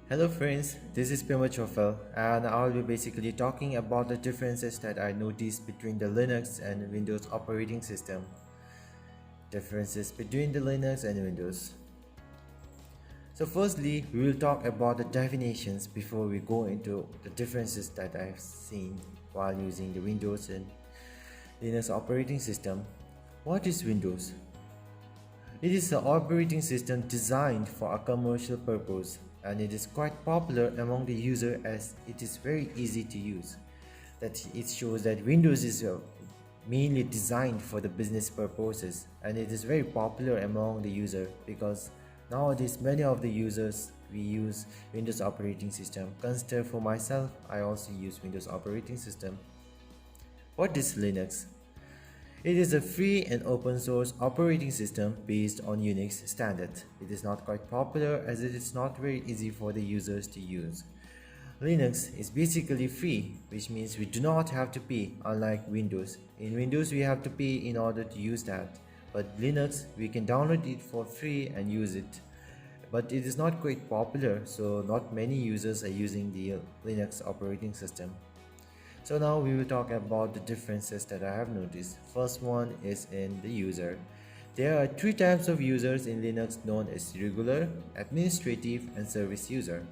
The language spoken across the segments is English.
Hello friends, this is Pema Chofel and I'll be basically talking about the differences that I noticed between the Linux and Windows operating system. Differences between the Linux and Windows. So firstly, we will talk about the definitions before we go into the differences that I've seen while using the Windows and Linux operating system. What is Windows? It is an operating system designed for a commercial purpose, and it is quite popular among the user as it is very easy to use. That it shows that Windows is mainly designed for the business purposes, and it is very popular among the user because nowadays many of the users we use Windows operating system. Consider for myself, I also use Windows operating system. What is Linux? It is a free and open source operating system based on Unix standard. It is not quite popular as it is not very easy for the users to use. Linux is basically free, which means we do not have to pay, unlike Windows. In Windows we have to pay in order to use that, but Linux we can download it for free and use it. But it is not quite popular, so not many users are using the Linux operating system. So now we will talk about the differences that I have noticed. First one is in the user. There are three types of users in Linux known as regular, administrative, and service user.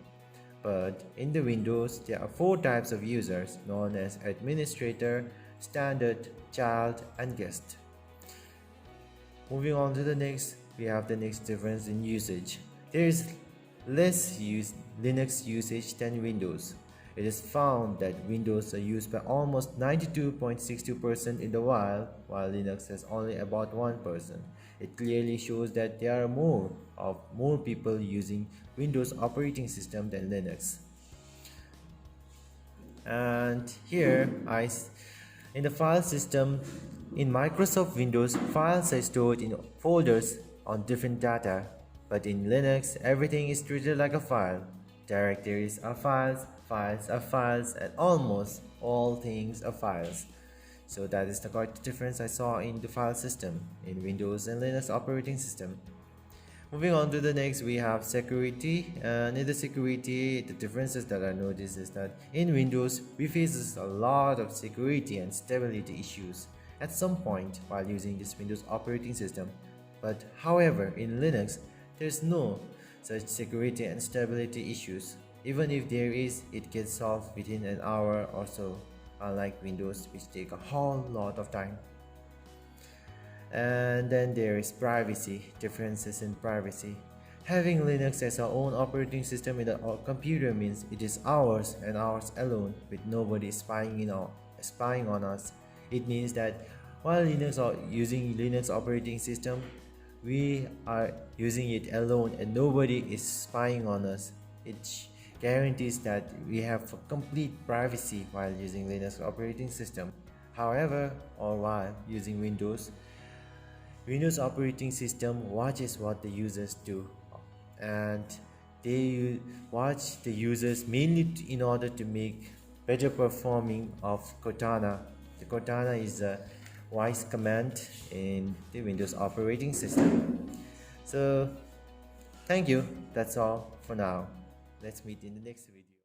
But in the Windows, there are four types of users known as administrator, standard, child, and guest. Moving on to the next, we have the next difference in usage. There is less Linux usage than Windows. It is found that Windows are used by almost 92.62% in the wild, while Linux has only about 1%. It clearly shows that there are more people using Windows operating system than Linux. And here in the file system in Microsoft Windows, files are stored in folders on different data, but in Linux everything is treated like a file. Directories are files, files are files, and almost all things are files. So that is the quite difference I saw in the file system in Windows and Linux operating system. Moving on to the next, we have security, and in the security, the differences that I noticed is that in Windows we face a lot of security and stability issues at some point while using this Windows operating system. But however, in Linux there's no such security and stability issues. Even if there is, it gets solved within an hour or so, unlike Windows, which take a whole lot of time. And then there is privacy, differences in privacy. Having Linux as our own operating system in our computer means it is ours and ours alone, with nobody spying on us. It means that while using Linux operating system, we are using it alone and nobody is spying on us. It guarantees that we have complete privacy while using Linux operating system. However, or while using Windows operating system watches what the users do, and they watch the users mainly in order to make better performing of Cortana. The Cortana is a voice command in the Windows operating system. So thank you, that's all for now. Let's meet in the next video.